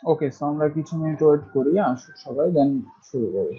ওকে, so আমরা কিছু minute wait করি, আসুক সবাই, দেন শুরু করি।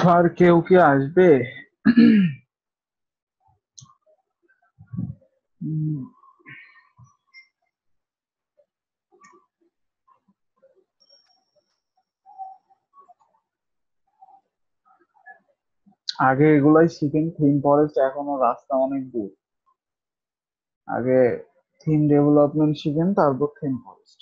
আর কেউ কি আসবে? আগে এগুলাই শিখেন, থিম ফরেস্ট এখনো রাস্তা অনেক দূর। আগে থিম ডেভেলপমেন্ট শিখেন, তারপর থিম ফরেস্ট।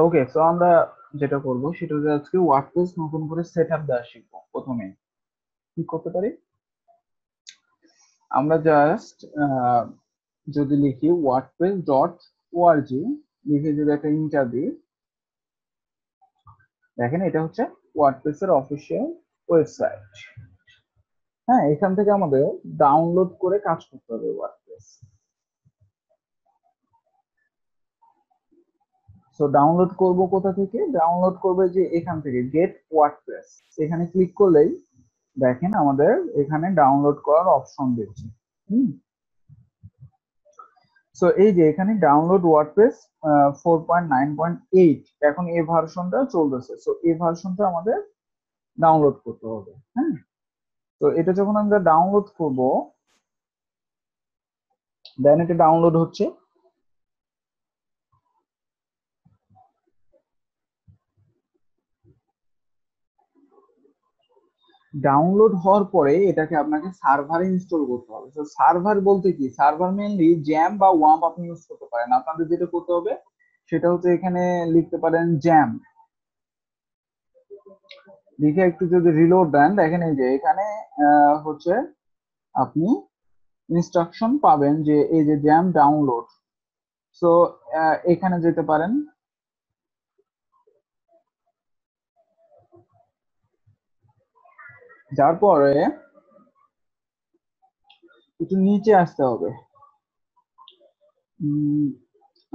ওকে, তো আমরা যেটা করব সেটা হচ্ছে আজকে ওয়ার্ডপ্রেস নতুন করে সেট আপ দেওয়া শিখবো। প্রথমে কি করতে পারি, আমরা জাস্ট যদি লিখি wordpress.org, লিখে যদি একটা ইন্টার দিই, দেখেন এটা হচ্ছে ওয়ার্ডপ্রেস এর অফিসিয়াল ওয়েবসাইট। হ্যাঁ, এখান থেকে আমাদের ডাউনলোড করে কাজ করতে হবে ওয়ার্ডপ্রেস। সো ডাউনলোড করব কোথা থেকে? ডাউনলোড করবে যে এখান থেকে গেট ওয়ার্ডপ্রেস, এখানে ক্লিক করলেই দেখেন আমাদের এখানে ডাউনলোড করার অপশন দিচ্ছে। সো এই যে এখানে ডাউনলোড ওয়ার্ডপ্রেস 4.9.8, এখন এই ভার্সনটা চলতেছে। সো এই ভার্সনটা আমাদের ডাউনলোড করতে হবে। হ্যাঁ, তো এটা যখন আমরা ডাউনলোড করব, দেন এটা ডাউনলোড হচ্ছে। ডাউনলোড হওয়ার পরে এটাকে আপনাকে সার্ভারে ইনস্টল করতে হবে। তো সার্ভার বলতে কি, সার্ভার মেইনলি জ্যাম বা ওয়াম্প আপনি ইউজ করতে পারেন। আপনাদের যেটা করতে হবে সেটা হচ্ছে এখানে লিখতে পারেন জ্যাম, লিখে একটু যদি রিলোড দেন, দেখেন এই যে এখানে হচ্ছে আপনি ইনস্ট্রাকশন পাবেন যে এই যে জ্যাম ডাউনলোড। সো এখানে যেতে পারেন, যার পরে একটু নিচে আসতে হবে।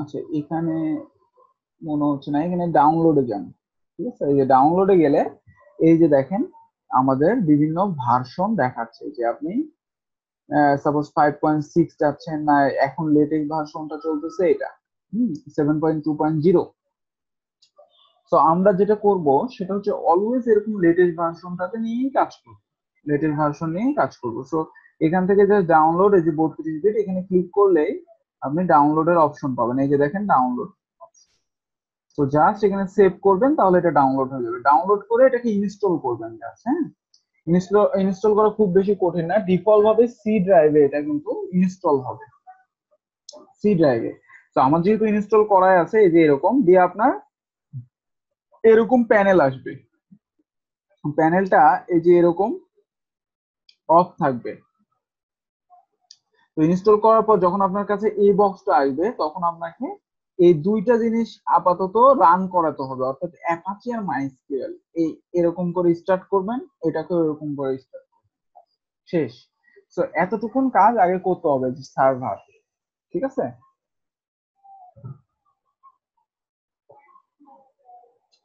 আচ্ছা, এখানে মনে হচ্ছে না, এখানে ডাউনলোডে যান। ঠিক আছে, এই যে ডাউনলোডে গেলে এই যে দেখেন আমাদের বিভিন্ন ভার্সন দেখাচ্ছে যে আপনি সাপোজ 5.6 যাচ্ছেন না, এখন লেটেস্ট ভার্সনটা চলতেছে এটা 7.2.0। তো আমরা যেটা করব সেটা হচ্ছে অলওয়েজ এরকম লেটেস্ট ভার্সনটাতে নিয়েই কাজ করব, লেটেস্ট ভার্সন নিয়েই কাজ করব। সো এখান থেকে যে ডাউনলোড, এই যে 32 বিট, এখানে ক্লিক করলেই আপনি ডাউনলোডের অপশন পাবেন। এই যে দেখেন ডাউনলোড। তো জাস্ট এখানে সেভ করবেন, তাহলে এটা ডাউনলোড হয়ে যাবে। ডাউনলোড করে এটাকে ইনস্টল করবেন জাস্ট। হ্যাঁ, ইনস্টল করা খুব বেশি কঠিন না, ডিফল্ট ভাবে সি ড্রাইভে এটা কিন্তু ইনস্টল হবে, সি ড্রাইভে। তো আমার যেহেতু ইনস্টল করাই আছে, এই যে এরকম দিয়ে আপনার এরকম প্যানেল আসবে। প্যানেলটা এই যে এরকম অফ থাকবে। তো ইনস্টল করার পর যখন আপনার কাছে এই বক্সটা আসবে, তখন আপনাকে এই দুইটা জিনিস আপাতত রান করাতে হবে, অর্থাৎ অ্যাপাচি আর মাইস্কুয়েল। এই এরকম করে স্টার্ট করবেন, এটাকে এরকম করে স্টার্ট, শেষ। তো এতটুকুন কাজ আগে করতে হবে, যে সার্ভার। ঠিক আছে,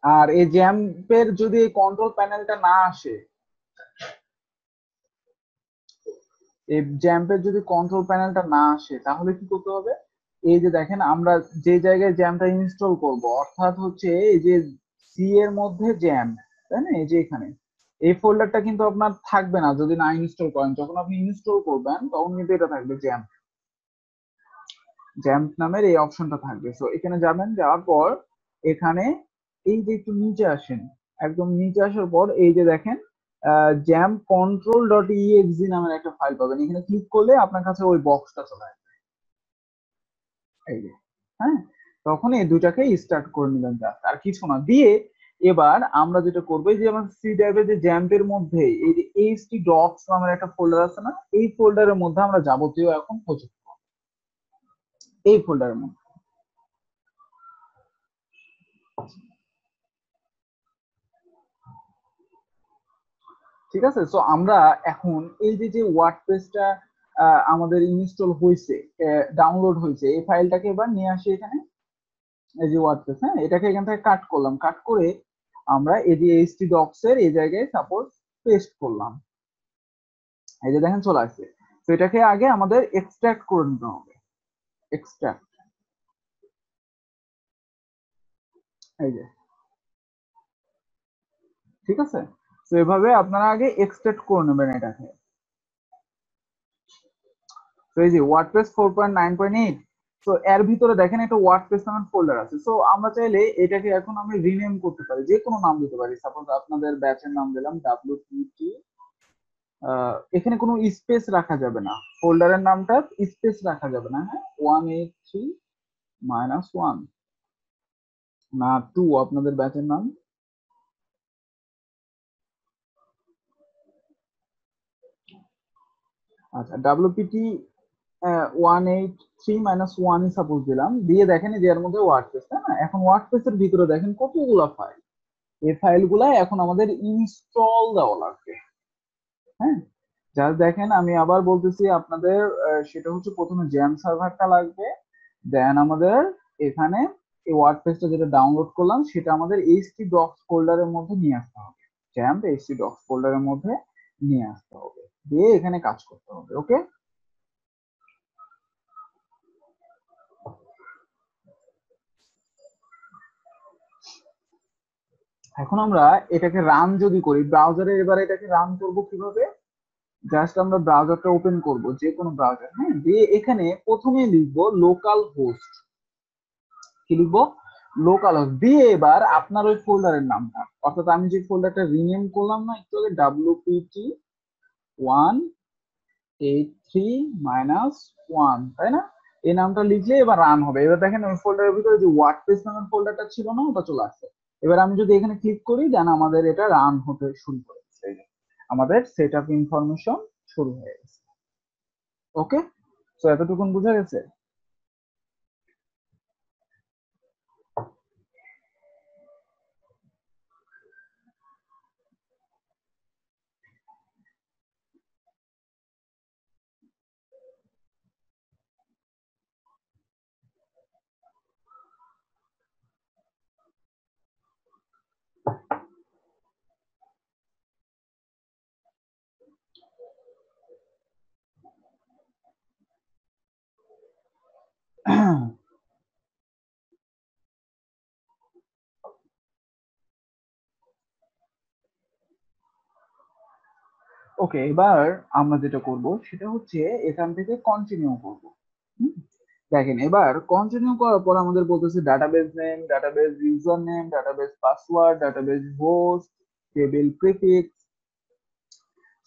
আর এই জ্যাম্পের যদি কন্ট্রোল প্যানেলটা না আসে, এই জ্যাম্পের যদি কন্ট্রোল প্যানেলটা না আসে, তাহলে কি করতে হবে? এই যে দেখেন আমরা যে জায়গায় জ্যামটা ইনস্টল করব, অর্থাৎ হচ্ছে এই যে সি এর মধ্যে জ্যাম, তাই না, এই যে এখানে এই ফোল্ডারটা কিন্তু আপনার থাকবে না যদি না ইনস্টল করেন। যখন আপনি ইনস্টল করবেন তখন কিন্তু এটা থাকবে জ্যাম, জ্যাম্প নামের এই অপশনটা থাকবে। সো এখানে যাবেন, যাওয়ার পর এখানে এই যে একটু নিচে আসেন, একদম নিচে আসার পর এই যে দেখেন জ্যাম কন্ট্রোল ডট ইএক্সি নামের একটা ফাইল পাবেন। এখানে ক্লিক করলে আপনার কাছে ওই বক্সটা চলে আসবে। এই যে, হ্যাঁ, তখন এই দুটাকে স্টার্ট করে নিবেন, জাস্ট আর কিছু না দিয়ে। এবার আমরা যেটা করবো, এই যে আমার সি ড্রাইভের যে জ্যাম্পের মধ্যে এই যে এইচটি ডক্স নামের একটা ফোল্ডার আছে না, এই ফোল্ডারের মধ্যে আমরা যাবতীয় এখন প্রজেক্ট করবো, এই ফোল্ডারের মধ্যে। ঠিক আছে, সো আমরা এখন এই যে যে ওয়ার্ডপ্রেসটা আমাদের ইনস্টল হয়েছে, ডাউনলোড হয়েছে, এই ফাইলটাকে এবার নিয়ে আসি এখানে। এই যে ওয়ার্ডপ্রেস, হ্যাঁ, এটাকে এখান থেকে কাট করলাম, কাট করে আমরা এই যে এইচটি ডক্স এর এই জায়গায় সাপোজ পেস্ট করলাম। এই যে দেখেন চলে আসছে। তো এটাকে আগে আমাদের এক্সট্রাক্ট করে নিতে হবে, এক্সট্রাক্ট। এই যে, ঠিক আছে, তো এভাবে আপনারা আগে এক্সট্রাক্ট করে নেবেন এটাকে। তো এই যে ওয়ার্ডপ্রেস 4.9.8, তো এর ভিতরে দেখেন একটা ওয়ার্ডপ্রেস নামের ফোল্ডার আছে। সো আমরা চাইলে এটাকে এখন আমি রিনেম করতে পারি, যে কোনো নাম দিতে পারি। সাপোজ আপনাদের ব্যাচের নাম দিলাম WPT। এখানে কোনো স্পেস রাখা যাবে না, ফোল্ডারের নামটা স্পেস রাখা যাবে না, হ্যাঁ। 183-1 না 2 আপনাদের ব্যাচের নাম। আচ্ছা, WPT 183-1 সাপোজ দিলাম, দিয়ে দেখেন যে এর মধ্যে ওয়ার্ডপ্রেস, তাই না? এখন ওয়ার্ডপ্রেসের ভিতরে দেখেন কতগুলো ফাইল, এই ফাইলগুলা এখন আমাদের ইনস্টল দেওয়া লাগবে, হ্যাঁ। জাস্ট দেখেন, আমি আবার বলতেছি আপনাদের, সেটা হচ্ছে প্রথমে জ্যাম সার্ভারটা লাগবে, দেন আমাদের এখানে এই ওয়ার্ডপ্রেসটা যেটা ডাউনলোড করলাম সেটা আমাদের এইচটি ডক্স ফোল্ডারের মধ্যে নিয়ে আসতে হবে, জ্যাম্প এইচটি ডক্স ফোল্ডারের মধ্যে নিয়ে আসতে হবে, দিয়ে এখানে কাজ করতে হবে। ওকে, এখন আমরা এটাকে রান যদি করি ব্রাউজারে, এবার এটাকে রান করব কিভাবে? জাস্ট আমরা ব্রাউজারটা ওপেন করব, যে কোনো ব্রাউজার, হ্যাঁ, দিয়ে এখানে প্রথমে লিখবো লোকাল হোস্ট। কি লিখবো? লোকাল হোস্ট দিয়ে এবার আপনার ওই ফোল্ডারের নামটা, অর্থাৎ আমি যে ফোল্ডারটা রিনেম করলাম না একটু আগে, WPT 183-1, তাই না? এই নামটা লিখলে এবার রান হবে। এবার দেখেন ওই ফোল্ডারের ভিতরে যে ওয়ার্ডপ্রেস নামের ফোল্ডারটা ছিল না, ওটা চলে আসছে। এবার আমি যদি এখানে ক্লিক করি, দেন আমাদের এটা রান হতে শুরু করেছে, আমাদের সেট আপ ইনফরমেশন শুরু হয়ে গেছে। ওকে, তো এতটুকুন বুঝা গেছে? ওকে, এবার আমরা যেটা করব সেটা হচ্ছে এখান থেকে কন্টিনিউ করব। দেখেন, এবার কন্টিনিউ করার পর আমাদের বলতেছে database name, database user name, database password, database host, table prefix.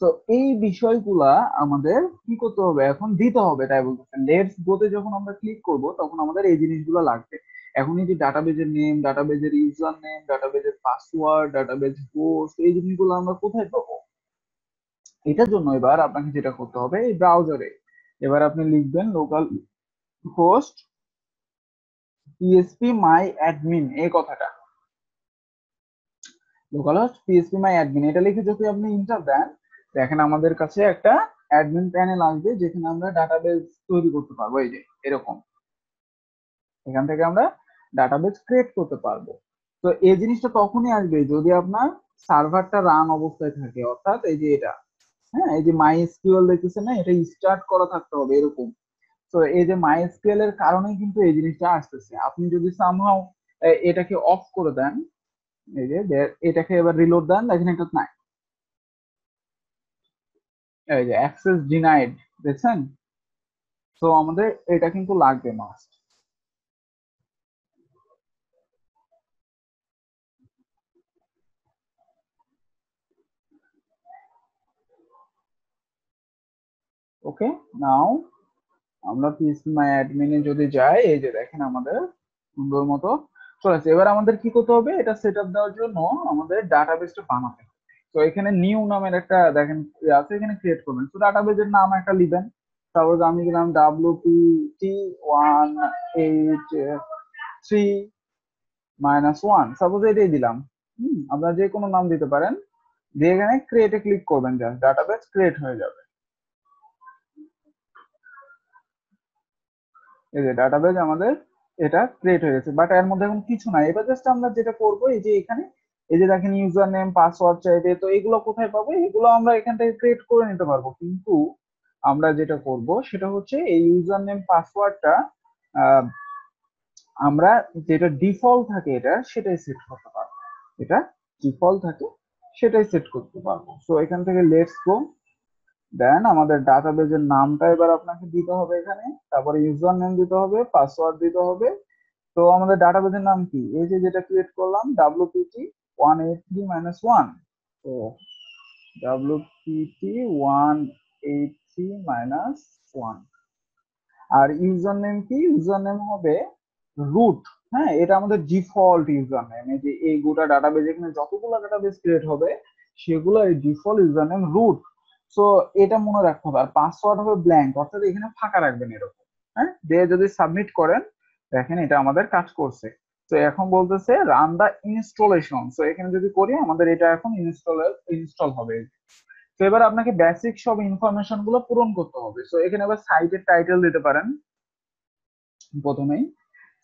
তো এই বিষয়গুলা আমাদের কি করতে হবে, এখন দিতে হবে, তাই বলতেছে। লেটস গোতে যখন আমরা ক্লিক করব তখন আমাদের এই জিনিসগুলো লাগবে। এখন এই যে ডাটাবেজের নেম, ডাটাবেজের ইউজার নেম, ডাটাবেজের পাসওয়ার্ড, ডাটাবেজ হোস্ট, এই জিনিসগুলো আমরা কোথায় পাবো? এটার জন্য এবার আপনাকে যেটা করতে হবে, এই ব্রাউজারে এবার আপনি লিখবেন লোকাল হোস্ট পিএসপি মাই অ্যাডমিন, এই কথাটা, লোকাল হোস্ট পিএসপি মাই অ্যাডমিন, এটা লিখে যদি আপনি ইন্টার দেন, দেখেন আমাদের কাছে একটা অ্যাডমিন প্যানেল আসবে, যেখানে আমরা ডাটাবেস তৈরি করতে পারবো। এই যে এরকম, এখান থেকে আমরা ডাটাবেস ক্রিয়েট করতে পারবো। তো এই জিনিসটা তখনই আসবে যদি আপনার সার্ভারটা রান অবস্থায় থাকে, অর্থাৎ এই যে এটা, হ্যাঁ, এই যে মাই এসকিউএল দেখতেছেন না, এটা স্টার্ট করা থাকতে হবে এরকম। তো এই যে মাই এসকিউএল এর কারণেই কিন্তু এই জিনিসটা আসতেছে। আপনি যদি সামহাও এটাকে অফ করে দেন, এই যে এটাকে এবার রিলোড দেন, দেখেন এটা নাই, এই যে অ্যাক্সেস ডিনাইড, দেখছেন? তো আমাদের এটা কিন্তু লাগবে মাস্ট। ওকে, নাও আমরা পিসি মাই অ্যাডমিনে যদি যাই, এই যে দেখেন আমাদের সুন্দর মতো চলে আসছে। এবার আমাদের কি করতে হবে, এটা সেট আপ দেওয়ার জন্য আমাদের ডাটাবেসটা বানাতে হবে। তো এখানে নিউ নামের একটা দেখেন আছে, এখানে ক্রিয়েট করবেন। তো ডাটাবেসের নাম একটা লিখবেন। তারপর আমি দিলাম WPT183-1, সাপোজ এটাই দিলাম। আপনারা যে কোনো নাম দিতে পারেন, দিয়ে এখানে ক্রিয়েটে ক্লিক করবেন, জাস্ট ডাটাবেস ক্রিয়েট হয়ে যাবে। এই যে ডাটাবেস আমাদের এটা ক্রিয়েট হয়ে গেছে, বাট এর মধ্যে এখন কিছু নাই। এবার জাস্ট আমরা যেটা করব, এই যে এখানে এই যে দেখেন ইউজার নেম পাসওয়ার্ড চাইবে, তো এগুলো কোথায় পাবো, এগুলো আমরা এখান থেকে ক্রিয়েট করে নিতে পারবো। কিন্তু আমরা যেটা করব সেটা হচ্ছে এই ইউজার নেম পাসওয়ার্ডটা আমরা যেটা ডিফল্ট থাকে এটা সেটাই সেট করতে পারবো। এটা ডিফল্ট থাকে সেটাই সেট করতে পারবো। সো এখান থেকে লেটস গো। দেন আমাদের ডাটাবেজের নামটা এবার আপনাকে দিতে হবে এখানে, তারপরে ইউজার নেম দিতে হবে, পাসওয়ার্ড দিতে হবে। তো আমাদের ডাটাবেজের নাম কি, এই যে যেটা ক্রিয়েট করলাম WPT183-1। তো WPT183-1, আর ইউজার নেম কি, ইউজার নেম হবে রুট। হ্যাঁ, এটা আমাদের ডিফল্ট ইউজার নেম। এই যে এই গোটা ডাটাবেজ এখানে যতগুলো ডাটাবেজ ক্রিয়েট হবে সেগুলো এই default user name root. So এটা মনে রাখতে হবে। আর পাসওয়ার্ড হবে ব্ল্যাঙ্ক, অর্থাৎ এখানে ফাঁকা রাখবেন এরকম। হ্যাঁ, দিয়ে যদি সাবমিট করেন, দেখেন এটা আমাদের কাজ করছে। তো এখন বলতেছে রান দা ইনস্টলেশন। তো এখানে যদি করি আমাদের এটা এখন ইনস্টল হবে। তো এবার আপনাকে বেসিক সব ইনফরমেশন গুলো পূরণ করতে হবে। তো এখানে এবার সাইটের টাইটেল দিতে পারেন প্রথমেই।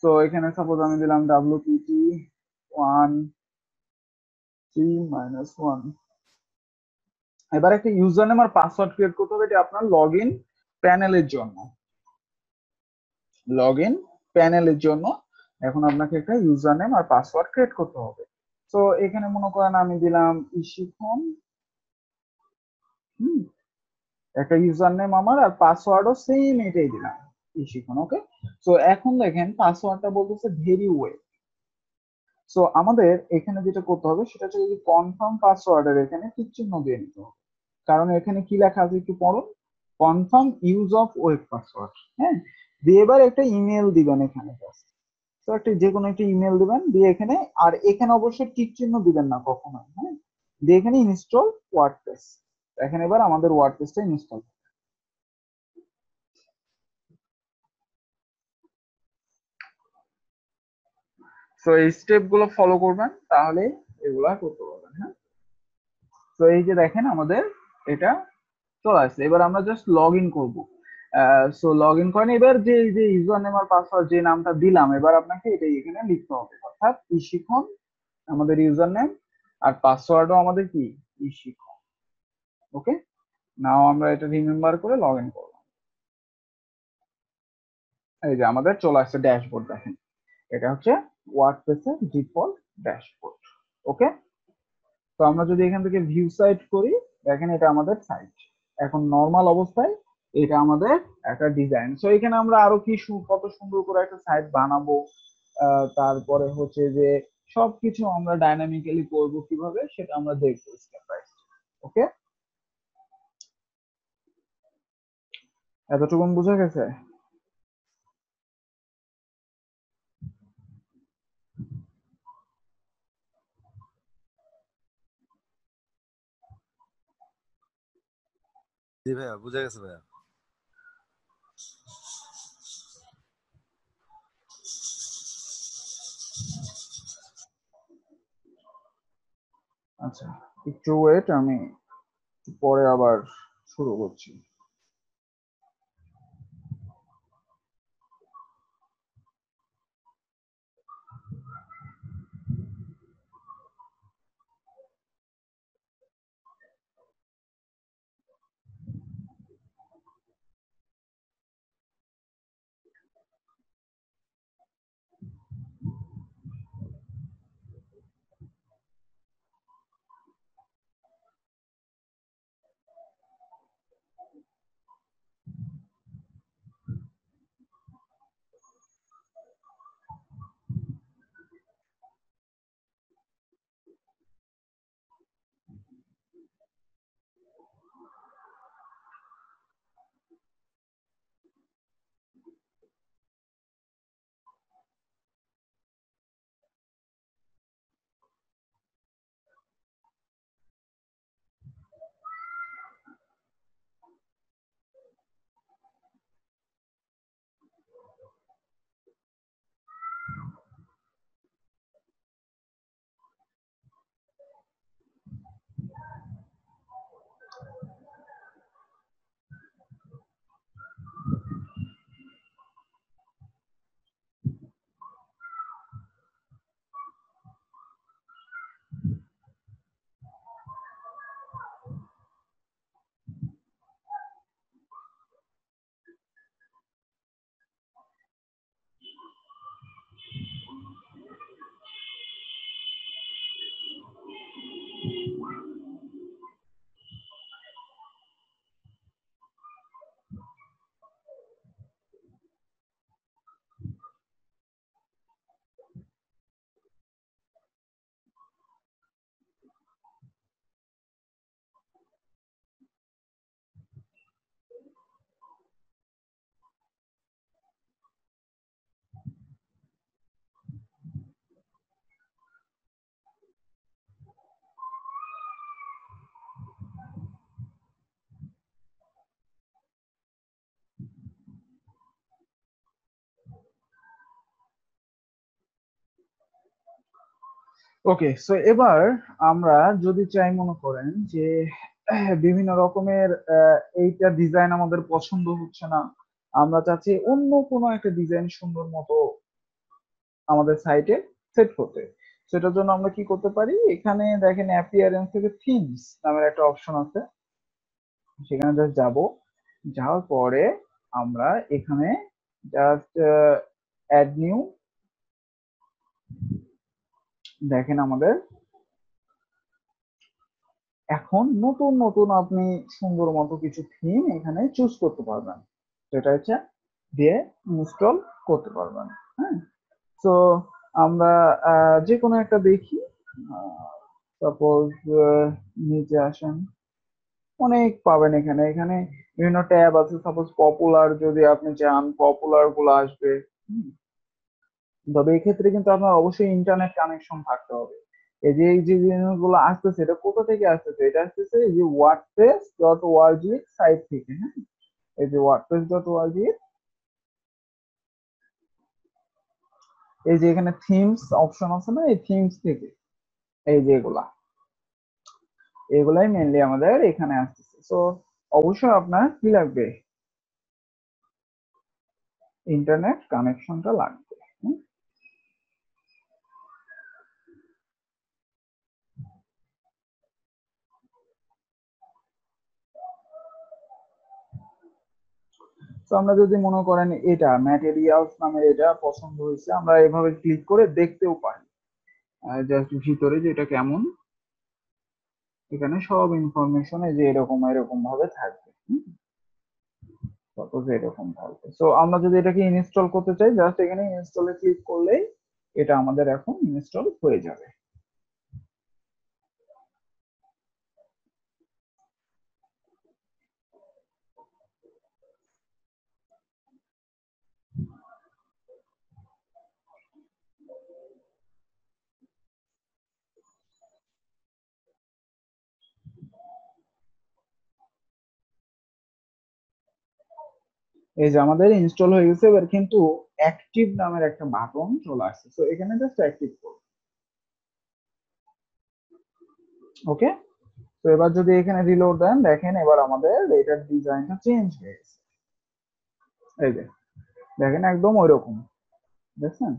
তো এখানে সাপোজ আমি দিলাম WPT1 3-1। এবার একটা ইউজার নেম আর পাসওয়ার্ড ক্রিয়েট করতে হবে, এটা আপনার লগ ইন প্যানেলের জন্য। লগ ইন প্যানেলের জন্য এখন আপনাকে একটা ইউজার নেম আর পাসওয়ার্ড ক্রিয়েট করতে হবে। তো এখানে মনে করেন আমি দিলাম ইশিখন। হুম, একটা ইউজার নেম আমার, আর পাসওয়ার্ডও সেম এটাই দিলাম, ইশিখন। ওকে। তো এখন দেখেন পাসওয়ার্ডটা বলতেছে ভেরি ওয়েল। সো আমাদের এখানে যেটা করতে হবে সেটা হচ্ছে যদি কনফার্ম পাসওয়ার্ডের এখানে টিক চিহ্ন দিয়ে নিতে হবে। কারণ এখানে কি লেখা আছে একটু পড়ুন, confirm use of web password. হ্যাঁ, দিয়ে এবার একটা ইমেল দিবেন এখানে। তো একটা যে কোনো একটা ইমেল দিবেন, দিয়ে এখানে, আর এখানে অবশ্যই টিক চিহ্ন দিবেন না কখনো। হ্যাঁ, দিয়ে এখানে ইনস্টল ওয়ার্ডপ্রেস। এখানে এবার আমাদের ওয়ার্ডপ্রেসটা ইনস্টল। তো এই স্টেপ গুলো ফলো করবেন, তাহলে এগুলা করতে পারবেন। হ্যাঁ, তো এই যে দেখেন আমাদের এটা চলে আসছে। এবার আমরা জাস্ট লগ ইন করবো। সো লগ ইন করেন। এবার যে এই যে ইউজার নেম আর পাসওয়ার্ড যে নামটা দিলাম, এবার আপনাকে এটাই এখানে লিখতে হবে, অর্থাৎ ইশিখন আমাদের ইউজার নেম, আর পাসওয়ার্ডও আমাদের কি ইশিখন। ওকে, নাও আমরা এটা রিমেম্বার করে লগ ইন করবো। এই যে আমাদের চলে আসছে ড্যাশবোর্ড, দেখেন এটা হচ্ছে ওয়ার্ডপ্রেসের ডিফল্ট ড্যাশবোর্ড। ওকে। তো আমরা যদি এখান থেকে ভিউ সাইট করি, দেখেন এটা আমাদের সাইট এখন নর্মাল অবস্থায়। এটা আমাদের একটা ডিজাইন। সো এখানে আমরা আরো কি কত সুন্দর করে একটা সাইট বানাবো, তারপরে হচ্ছে যে সবকিছু আমরা ডাইনামিক্যালি করবো কিভাবে সেটা আমরা দেখবো স্টেপ বাই স্টেপ। ওকে, এতটুকুন বুঝা গেছে? জি ভাইয়া, বুঝা গেছে ভাইয়া। আচ্ছা, একটু ওয়েট, আমি পরে আবার শুরু করছি। ওকে, সো এবার আমরা যদি চাই, মনে করেন যে বিভিন্ন রকমের এইটা ডিজাইন আমাদের পছন্দ হচ্ছে না, আমরা চাচ্ছি অন্য কোনো একটা ডিজাইন সুন্দর মতো আমাদের সাইটে সেট করতে। সেটার জন্য আমরা কি করতে পারি, এখানে দেখেন অ্যাপিয়ারেন্স থেকে থিমস নামের একটা অপশন আছে, সেখানে জাস্ট যাব, যাওয়ার পরে আমরা এখানে জাস্ট অ্যাড নিউ, দেখেন আমাদের এখন নতুন নতুন আপনি সুন্দর মতো কিছু থিম এখানে চুজ করতে পারবেন, যেটা হচ্ছে দিয়ে ইনস্টল করতে পারবেন। হ্যাঁ, তো আমরা যে কোনো একটা দেখি, সাপোজ নিচে আসেন, অনেক পাবেন এখানে, এখানে বিভিন্ন ট্যাব আছে, সাপোজ পপুলার যদি আপনি চান পপুলার গুলো আসবে। হুম, তবে এক্ষেত্রে কিন্তু আপনার অবশ্যই ইন্টারনেট কানেকশন থাকতে হবে। এই যে জিনিসগুলো আসতেছে, এটা কোথা থেকে আসতেছে, এটা আসতেছে এই যে ওয়ার্ডপ্রেস ডট ওআরজি সাইট থেকে। হ্যাঁ, এই যে ওয়ার্ডপ্রেস ডট ওআরজি, এই যে এখানে থিমস অপশন আছে না, এই থিমস থেকে এই যে এগুলাই মেনলি আমাদের এখানে আসতেছে। তো অবশ্যই আপনার কি লাগবে, ইন্টারনেট কানেকশনটা লাগবে। হুম, তো আমরা যদি মনে করেন এটা ম্যাটেরিয়ালস নামের এটা পছন্দ হয়েছে, আমরা এভাবে ক্লিক করে দেখতেও পারি জাস্ট ভিতরে যে এটা কেমন, এখানে সব ইনফরমেশন এই যে এরকম এরকম ভাবে থাকবে। সাপোজ এরকম থাকবে। সো আমরা যদি এটাকে ইনস্টল করতে চাই, জাস্ট এখানে ইনস্টলে ক্লিক করলেই এটা আমাদের এখন ইনস্টল হয়ে যাবে। এই যে আমাদের ইনস্টল হয়ে গেছে, এবার কিন্তু অ্যাক্টিভ নামের একটা বাটন চলে আসছে, তো এখানে জাস্ট অ্যাক্টিভ করব। ওকে, তো এবার যদি এখানে রিলোড দেন, দেখেন এবার আমাদের এটার ডিজাইনটা চেঞ্জ হয়ে গেছে। এই যে দেখেন একদম ওইরকম, দেখছেন?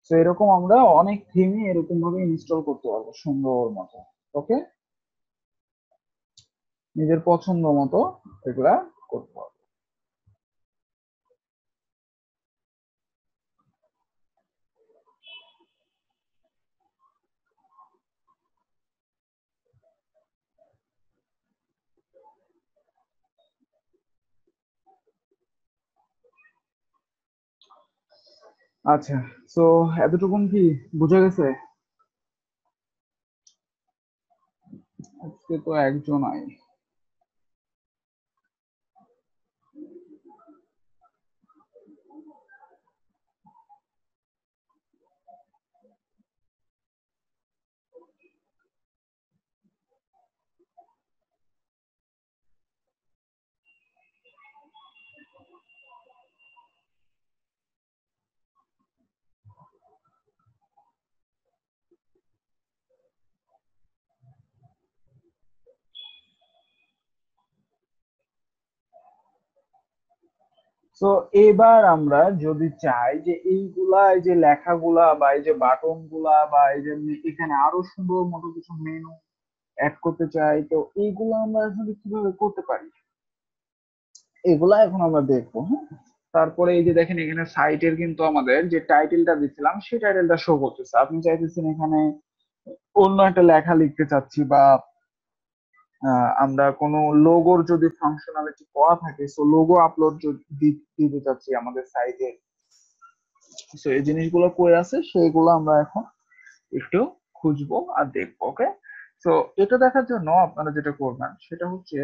তো এরকম আমরা অনেক থিমই এরকম ভাবে ইনস্টল করতে পারবো সুন্দর মতো। ওকে, নিজের পছন্দ মতো এগুলা করতে পারবো। আচ্ছা, তো এতটুকুন কি বুঝে গেছে? আজকে তো একজন আই। তো এবার আমরা যদি চাই যে এইগুলা, এই যে লেখাগুলা বা এই যে বাটন গুলা বা এই যে এখানে আরো সুন্দর মতো কিছু মেনু অ্যাড করতে চাই, তো এইগুলো আমরা আসলে কিভাবে করতে পারি, এগুলা এখন আমরা দেখবো। হ্যাঁ, তারপরে এই যে দেখেন এখানে সাইটের কিন্তু আমাদের যে টাইটেলটা দিছিলাম সেই টাইটেলটা শো করতেছে। আপনি চাইতেছেন এখানে অন্য একটা লেখা লিখতে চাচ্ছি, বা আমরা কোনো লোগোর যদি ফাংশনালিটি করা থাকে, সো লোগো আপলোড দিতে চাচ্ছি আমাদের সাইটে, তো এই জিনিসগুলো কই আছে সেইগুলো আমরা এখন একটু খুঁজবো আর দেখবো। ওকে, তো এটা দেখার জন্য আপনারা যেটা করবেন সেটা হচ্ছে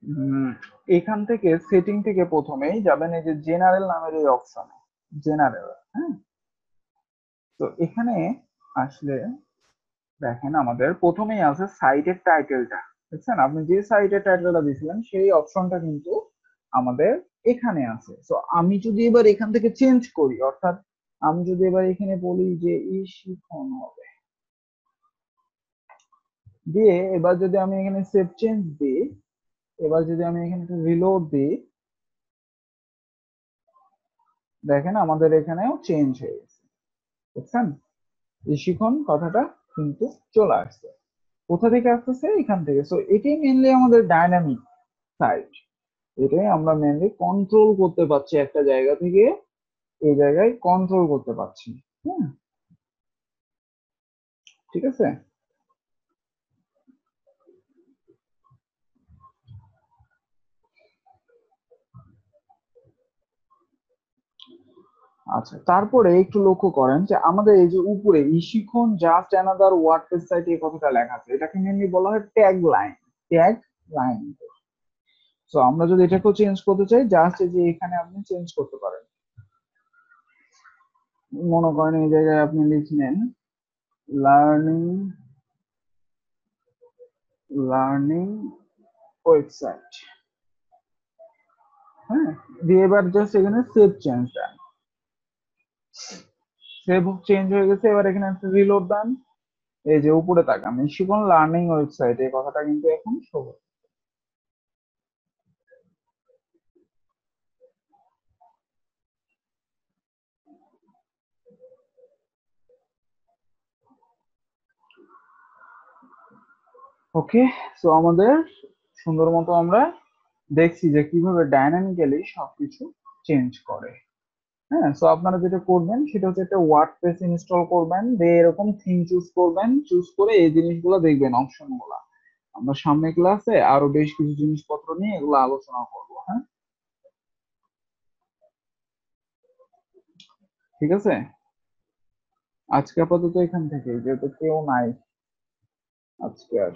উম, এখান থেকে সেটিং থেকে প্রথমেই যাবেন এই যে জেনারেল নামের এই অপশনে, জেনারেল। হ্যাঁ, তো এখানে আসলে দেখেন আমাদের প্রথমেই আছে সাইটের টাইটেলটা, দেখছেন? আপনি যে সাইটের টাইটেলটা দিয়েছিলেন সেই অপশনটা কিন্তু আমাদের এখানে আছে। তো আমি যদি এবার এখান থেকে চেঞ্জ করি, অর্থাৎ আমি যদি এবার এখানে বলি যে শিখন হবে, দিয়ে এবার যদি আমি এখানে সেভ চেঞ্জ দিই, এবার যদি আমি এখানে রিলোড দিই, দেখেন আমাদের এখানেও চেঞ্জ হয়ে গেছে, বুঝছেন? শিখন কথাটা কিন্তু চলে আসছে। কোথা থেকে আসতেছে? এখান থেকে। সো এটাই মেনলি আমাদের ডাইনামিক সাইড, এটাই আমরা মেনলি কন্ট্রোল করতে পারছি, একটা জায়গা থেকে এই জায়গায় কন্ট্রোল করতে পারছি। হ্যাঁ, ঠিক আছে। আচ্ছা, তারপরে একটু লক্ষ্য করেন যে আমাদের এই যে উপরে শিখন জাস্ট অ্যানাদার ওয়ার্ডপ্রেস সাইট এই কথাটা লেখা আছে, এটাকে মেনলি বলা হয় tag line. Tag line. So আমরা যদি এটাকেও চেঞ্জ করতে চাই, জাস্ট এই যে এখানে আপনি চেঞ্জ করতে পারেন। মনে করেন এই জায়গায় আপনি লিখলেন লার্নিং লার্নিং ওয়েবসাইট। হ্যাঁ, দিয়ে এবার জাস্ট এখানে সেভ চেঞ্জ দেন। সেভ চেঞ্জ হয়ে গেছে, এবার এখানে রিলোড দেন। এই যে উপরে তাকান, শিখন লার্নিং ওয়েবসাইট এই কথাটা কিন্তু এখন শো হচ্ছে। ওকে, সো আমাদের সুন্দর মতো আমরা দেখছি যে কিভাবে ডাইনামিক্যালি সবকিছু চেঞ্জ করে। হ্যাঁ, সো আপনারা যেটা করবেন সেটা হচ্ছে একটা ওয়ার্ডপ্রেস ইনস্টল করবেন, দিয়ে এরকম থিম চুজ করবেন, চুজ করে এই জিনিসগুলো দেখবেন, অপশন গুলা। আমরা সামনে ক্লাসে আরো বেশ কিছু জিনিসপত্র নিয়ে এগুলো আলোচনা করবো। হ্যাঁ, ঠিক আছে। আজকে আপাতত এখান থেকে, যেহেতু কেউ নাই আজকে আর।